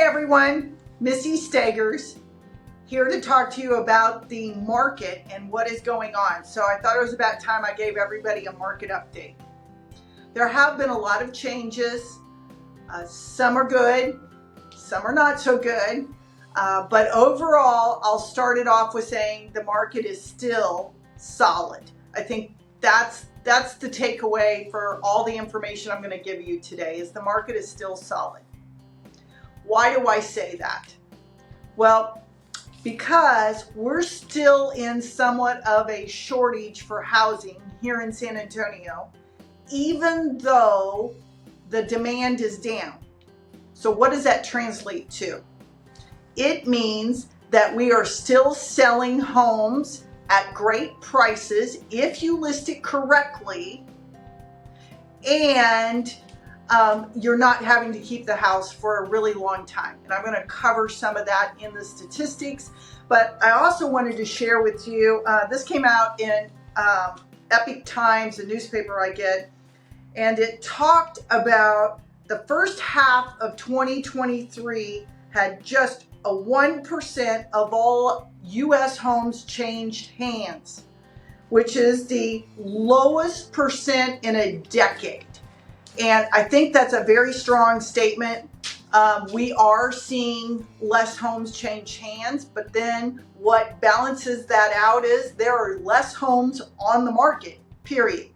everyone, Missy Stagers here to talk to you about the market and what is going on. So I thought it was about time I gave everybody a market update. There have been a lot of changes. Some are good, some are not so good. But overall, I'll start it off with saying the market is still solid. I think that's the takeaway for all the information I'm going to give you today is the market is still solid. Why do I say that? Well, because we're still in somewhat of a shortage for housing here in San Antonio, even though the demand is down. So what does that translate to? It means that we are still selling homes at great prices if you list it correctly, and you're not having to keep the house for a really long time. And I'm going to cover some of that in the statistics, but I also wanted to share with you, this came out in Epic Times, a newspaper I get, and it talked about the first half of 2023 had just a 1% of all U.S. homes changed hands, which is the lowest percent in a decade. And I think that's a very strong statement. We are seeing less homes change hands, but then what balances that out is there are less homes on the market, period.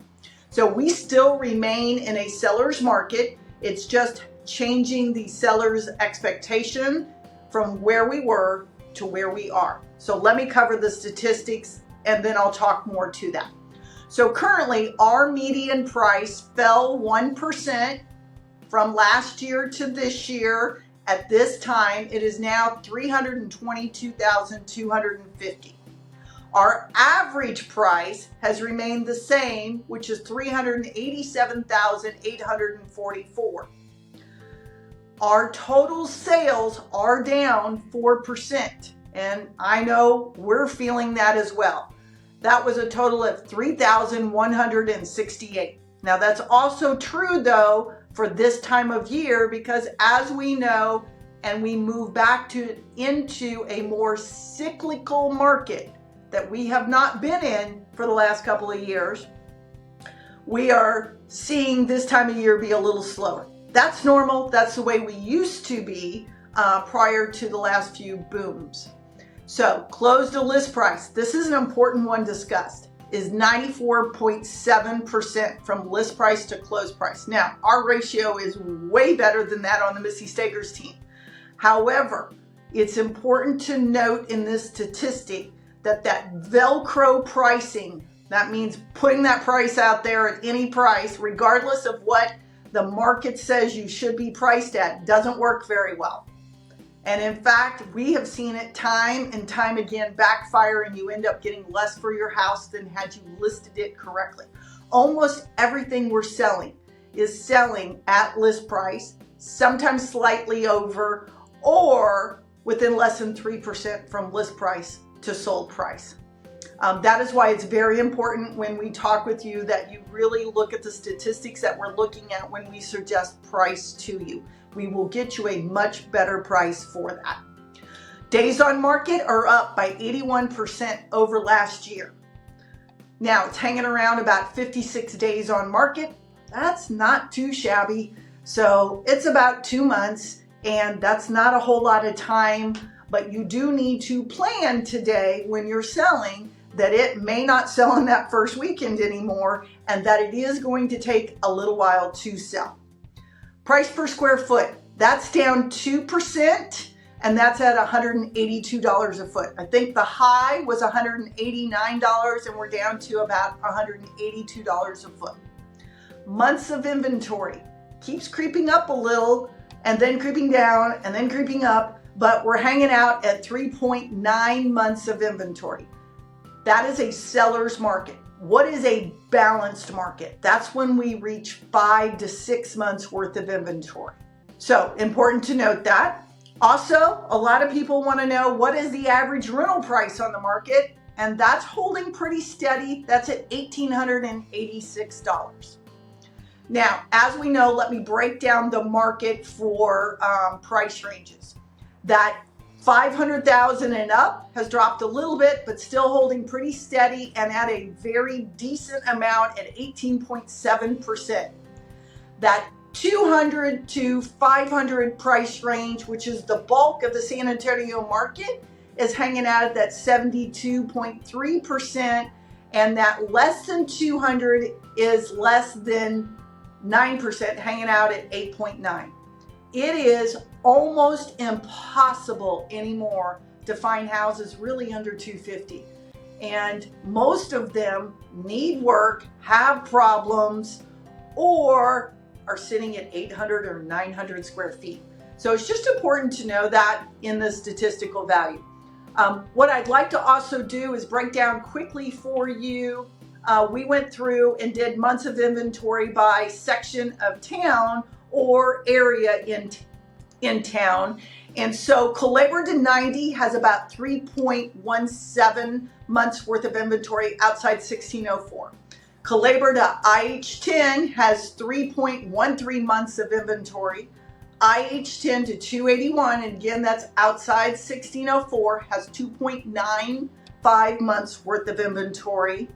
So we still remain in a seller's market. It's just changing the seller's expectation from where we were to where we are. So let me cover the statistics and then I'll talk more to that. So currently our median price fell 1% from last year to this year. At this time, it is now $322,250. Our average price has remained the same, which is $387,844. Our total sales are down 4%, and I know we're feeling that as well. That was a total of 3,168. Now that's also true though for this time of year, because as we know, and we move back into a more cyclical market that we have not been in for the last couple of years, we are seeing this time of year be a little slower. That's normal. That's the way we used to be prior to the last few booms. So close to list price, this is an important one discussed, is 94.7% from list price to close price. Now, our ratio is way better than that on the Missy Stagers team. However, it's important to note in this statistic that Velcro pricing, that means putting that price out there at any price, regardless of what the market says you should be priced at, doesn't work very well. And in fact, we have seen it time and time again backfire, and you end up getting less for your house than had you listed it correctly. Almost everything we're selling is selling at list price, sometimes slightly over, or within less than 3% from list price to sold price. That is why it's very important when we talk with you that you really look at the statistics that we're looking at when we suggest price to you. We will get you a much better price for that. Days on market are up by 81% over last year. Now it's hanging around about 56 days on market. That's not too shabby. So it's about 2 months, and that's not a whole lot of time, but you do need to plan today when you're selling that it may not sell in that first weekend anymore, and that it is going to take a little while to sell. Price per square foot, that's down 2%, and that's at $182 a foot. I think the high was $189, and we're down to about $182 a foot. Months of inventory keeps creeping up a little, and then creeping down, and then creeping up, but we're hanging out at 3.9 months of inventory. That is a seller's market. What is a balanced market? That's when we reach 5 to 6 months worth of inventory. So important to note that. Also, a lot of people want to know what is the average rental price on the market, and that's holding pretty steady. That's at $1,886. Now, as we know, let me break down the market for price ranges. That 500,000 and up has dropped a little bit, but still holding pretty steady and at a very decent amount at 18.7%. That 200 to 500 price range, which is the bulk of the San Antonio market, is hanging out at that 72.3%, and that less than 200 is less than 9%, hanging out at 8.9. It is almost impossible anymore to find houses really under 250. And most of them need work, have problems, or are sitting at 800 or 900 square feet. So it's just important to know that in the statistical value. What I'd like to also do is break down quickly for you. We went through and did months of inventory by section of town or area in town. And so Culebra to 90 has about 3.17 months worth of inventory outside 1604. Culebra to IH10 has 3.13 months of inventory. IH10 to 281, and again, that's outside 1604, has 2.95 months worth of inventory.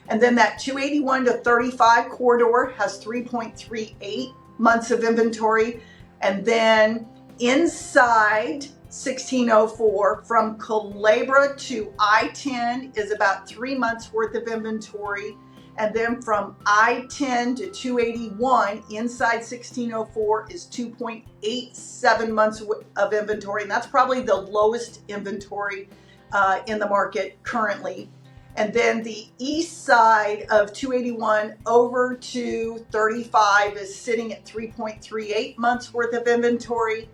And then that 281 to 35 corridor has 3.38 months of inventory. And then inside 1604 from Culebra to I-10 is about 3 months worth of inventory. And then from I-10 to 281 inside 1604 is 2.87 months of inventory. And that's probably the lowest inventory in the market currently. And then the east side of 281 over to 35 is sitting at 3.38 months worth of inventory.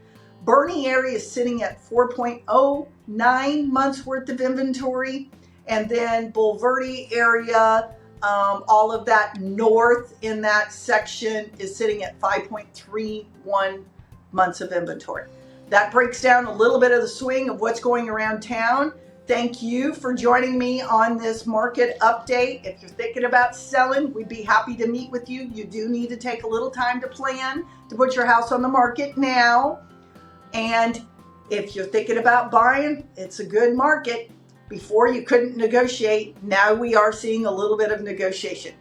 Bernie area is sitting at 4.09 months worth of inventory. And then Bulverde area, all of that north in that section is sitting at 5.31 months of inventory. That breaks down a little bit of the swing of what's going around town. Thank you for joining me on this market update. If you're thinking about selling, we'd be happy to meet with you. You do need to take a little time to plan to put your house on the market now. And if you're thinking about buying, it's a good market. Before you couldn't negotiate, now we are seeing a little bit of negotiation.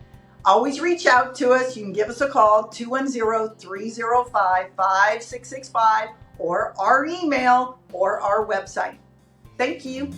Always reach out to us. You can give us a call, 210-305-5665, or our email or our website. Thank you.